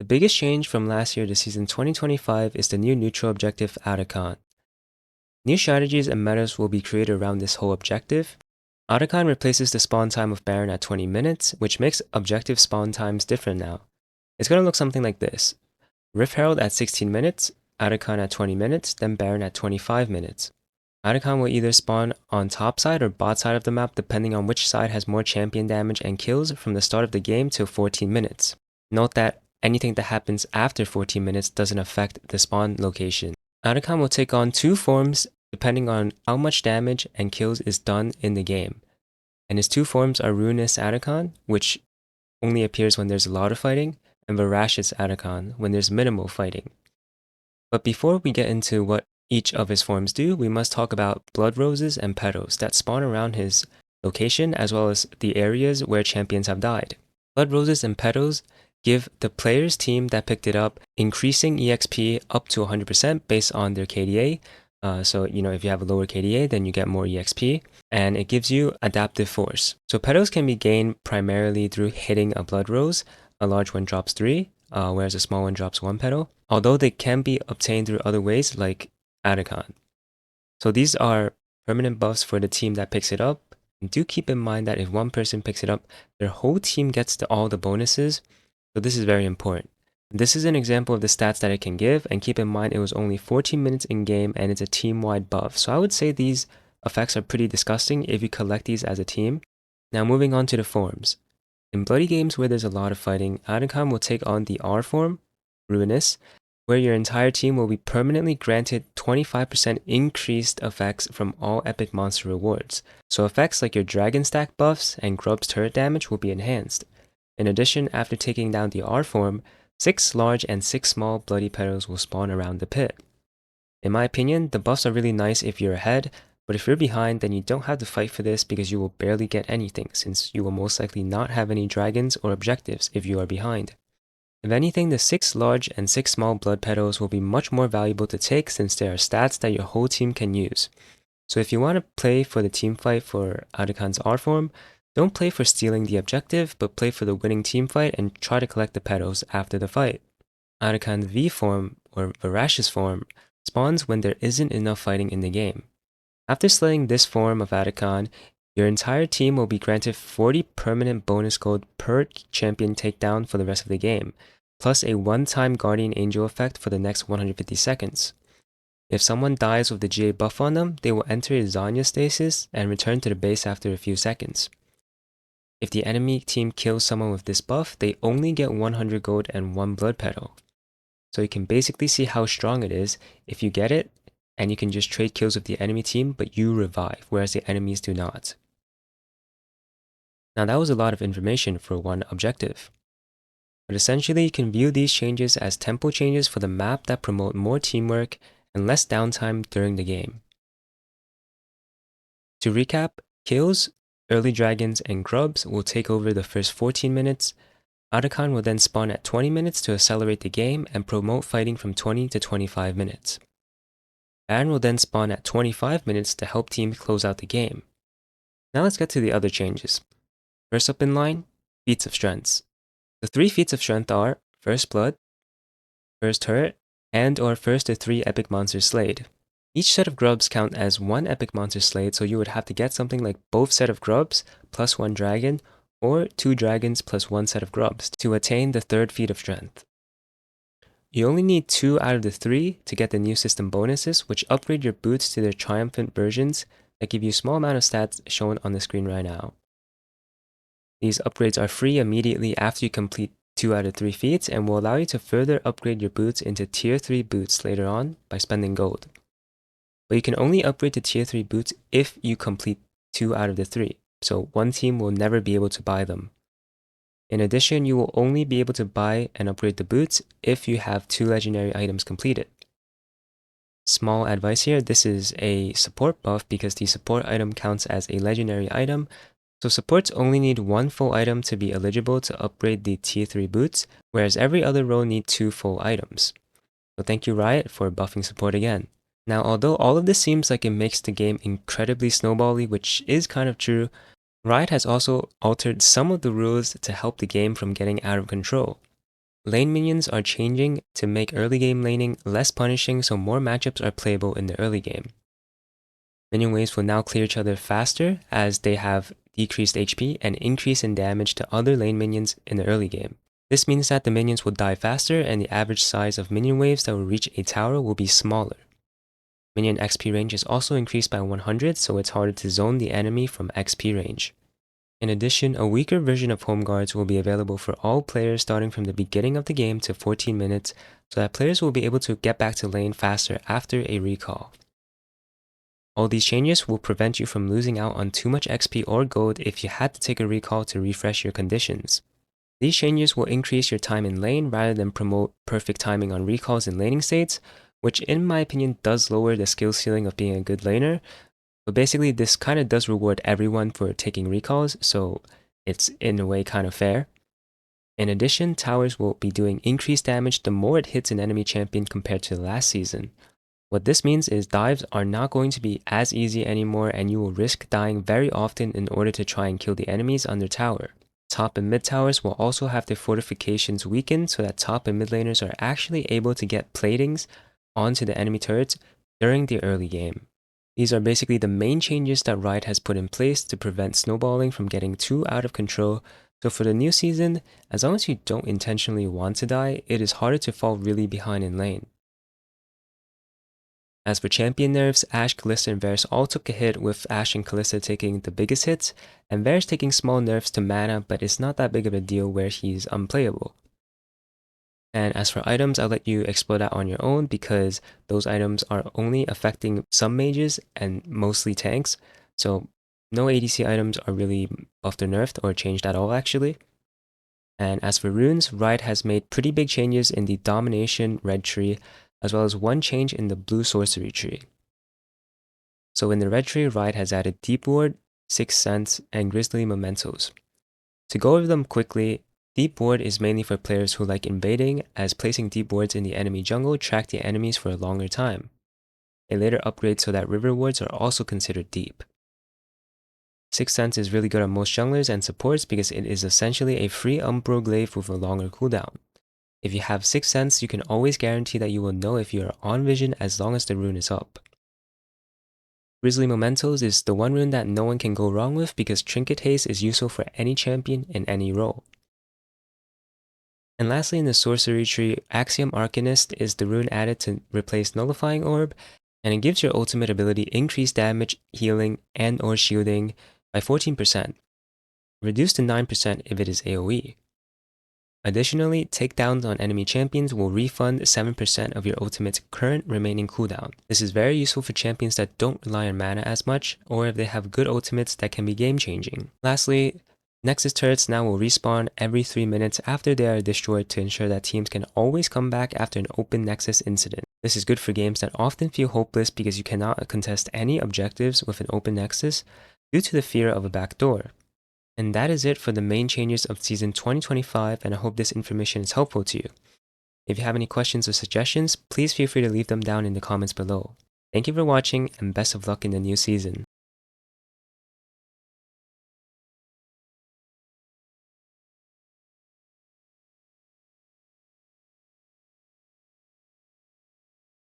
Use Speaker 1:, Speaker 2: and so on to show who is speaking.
Speaker 1: The biggest change from last year to season 2025 is the new neutral objective Otacon. New strategies and metas will be created around this whole objective. Otacon replaces the spawn time of Baron at 20 minutes, which makes objective spawn times different now. It's going to look something like this. Rift Herald at 16 minutes, Otacon at 20 minutes, then Baron at 25 minutes. Otacon will either spawn on top side or bot side of the map depending on which side has more champion damage and kills from the start of the game till 14 minutes. Note that anything that happens after 14 minutes doesn't affect the spawn location. Otacon will take on two forms depending on how much damage and kills is done in the game. And his two forms are Ruinous Otacon, which only appears when there's a lot of fighting, and Voracious Otacon when there's minimal fighting. But before we get into what each of his forms do, we must talk about Blood Roses and Petals that spawn around his location as well as the areas where champions have died. Blood Roses and Petals give the player's team that picked it up increasing EXP up to 100% based on their KDA. So, if you have a lower KDA, then you get more EXP, and it gives you adaptive force. So Petals can be gained primarily through hitting a Blood Rose. A large one drops 3, whereas a small one drops 1 petal, although they can be obtained through other ways like Otacon. So these are permanent buffs for the team that picks it up. And do keep in mind that if one person picks it up, their whole team gets all the bonuses. So this is very important. This is an example of the stats that it can give, and keep in mind it was only 14 minutes in game and it's a team-wide buff. So I would say these effects are pretty disgusting if you collect these as a team. Now moving on to the forms. In bloody games where there's a lot of fighting, Otacon will take on the R form, Ruinous, where your entire team will be permanently granted 25% increased effects from all epic monster rewards. So effects like your dragon stack buffs and Grub's turret damage will be enhanced. In addition, after taking down the R form, 6 large and 6 small bloody petals will spawn around the pit. In my opinion, the buffs are really nice if you're ahead, but if you're behind, then you don't have to fight for this because you will barely get anything, since you will most likely not have any dragons or objectives if you are behind. If anything, the 6 large and 6 small blood petals will be much more valuable to take since they are stats that your whole team can use. So if you want to play for the team fight for Otacon's R form, don't play for stealing the objective, but play for the winning team fight and try to collect the petals after the fight. Otacon's V form, or Voracious form, spawns when there isn't enough fighting in the game. After slaying this form of Otacon, your entire team will be granted 40 permanent bonus gold per champion takedown for the rest of the game, plus a one-time Guardian Angel effect for the next 150 seconds. If someone dies with the GA buff on them, they will enter a Zanya stasis and return to the base after a few seconds. If the enemy team kills someone with this buff, they only get 100 gold and 1 blood petal. So you can basically see how strong it is if you get it, and you can just trade kills with the enemy team, but you revive, whereas the enemies do not. Now that was a lot of information for one objective. But essentially, you can view these changes as tempo changes for the map that promote more teamwork and less downtime during the game. To recap, kills, early dragons, and grubs will take over the first 14 minutes. Otacon will then spawn at 20 minutes to accelerate the game and promote fighting from 20 to 25 minutes. Baron will then spawn at 25 minutes to help teams close out the game. Now let's get to the other changes. First up in line, feats of strengths. The 3 feats of strength are First Blood, First Turret, and or first to 3 epic monsters slayed. Each set of grubs count as 1 epic monster slayed, so you would have to get something like both set of grubs plus 1 dragon, or 2 dragons plus 1 set of grubs to attain the 3rd feat of strength. You only need 2 out of the 3 to get the new system bonuses, which upgrade your boots to their triumphant versions that give you a small amount of stats shown on the screen right now. These upgrades are free immediately after you complete 2 out of 3 feats and will allow you to further upgrade your boots into tier 3 boots later on by spending gold. But you can only upgrade to tier 3 boots if you complete 2 out of the 3, so one team will never be able to buy them. In addition, you will only be able to buy and upgrade the boots if you have 2 legendary items completed. Small advice here, this is a support buff because the support item counts as a legendary item, so supports only need 1 full item to be eligible to upgrade the tier 3 boots, whereas every other role needs 2 full items. So thank you Riot for buffing support again. Now although all of this seems like it makes the game incredibly snowbally, which is kind of true, Riot has also altered some of the rules to help the game from getting out of control. Lane minions are changing to make early game laning less punishing so more matchups are playable in the early game. Minion waves will now clear each other faster as they have decreased HP and increase in damage to other lane minions in the early game. This means that the minions will die faster and the average size of minion waves that will reach a tower will be smaller. Minion XP range is also increased by 100, so it's harder to zone the enemy from XP range. In addition, a weaker version of Home Guards will be available for all players starting from the beginning of the game to 14 minutes, so that players will be able to get back to lane faster after a recall. All these changes will prevent you from losing out on too much XP or gold if you had to take a recall to refresh your conditions. These changes will increase your time in lane rather than promote perfect timing on recalls in laning states, which in my opinion does lower the skill ceiling of being a good laner. But basically this kind of does reward everyone for taking recalls, so it's in a way kind of fair. In addition, towers will be doing increased damage the more it hits an enemy champion compared to last season. What this means is dives are not going to be as easy anymore and you will risk dying very often in order to try and kill the enemies under tower. Top and mid towers will also have their fortifications weakened so that top and mid laners are actually able to get platings onto the enemy turrets during the early game. These are basically the main changes that Riot has put in place to prevent snowballing from getting too out of control. So for the new season, as long as you don't intentionally want to die, it is harder to fall really behind in lane. As for champion nerfs, Ashe, Kalista, and Varus all took a hit, with Ashe and Kalista taking the biggest hits, and Varus taking small nerfs to mana, but it's not that big of a deal where he's unplayable. And as for items, I'll let you explore that on your own because those items are only affecting some mages and mostly tanks, so no ADC items are really buffed or nerfed or changed at all actually. And as for runes, Riot has made pretty big changes in the Domination red tree, as well as one change in the blue sorcery tree. So in the red tree, Riot has added Deep Ward, Sixth Sense, and Grizzly Mementos. To go over them quickly, Deep Ward is mainly for players who like invading, as placing deep wards in the enemy jungle track the enemies for a longer time. A later upgrade so that river wards are also considered deep. Sixth Sense is really good on most junglers and supports because it is essentially a free Umbro glaive with a longer cooldown. If you have Sixth Sense, you can always guarantee that you will know if you are on vision as long as the rune is up. Grizzly Mementos is the one rune that no one can go wrong with because Trinket Haste is useful for any champion in any role. And lastly, in the sorcery tree, Axiom Arcanist is the rune added to replace Nullifying Orb, and it gives your ultimate ability increased damage, healing, and or shielding by 14%, reduced to 9% if it is AoE. Additionally, takedowns on enemy champions will refund 7% of your ultimate's current remaining cooldown. This is very useful for champions that don't rely on mana as much, or if they have good ultimates that can be game-changing. Lastly, Nexus turrets now will respawn every 3 minutes after they are destroyed to ensure that teams can always come back after an open Nexus incident. This is good for games that often feel hopeless because you cannot contest any objectives with an open Nexus due to the fear of a backdoor. And that is it for the main changes of season 2025, and I hope this information is helpful to you. If you have any questions or suggestions, please feel free to leave them down in the comments below. Thank you for watching and best of luck in the new season.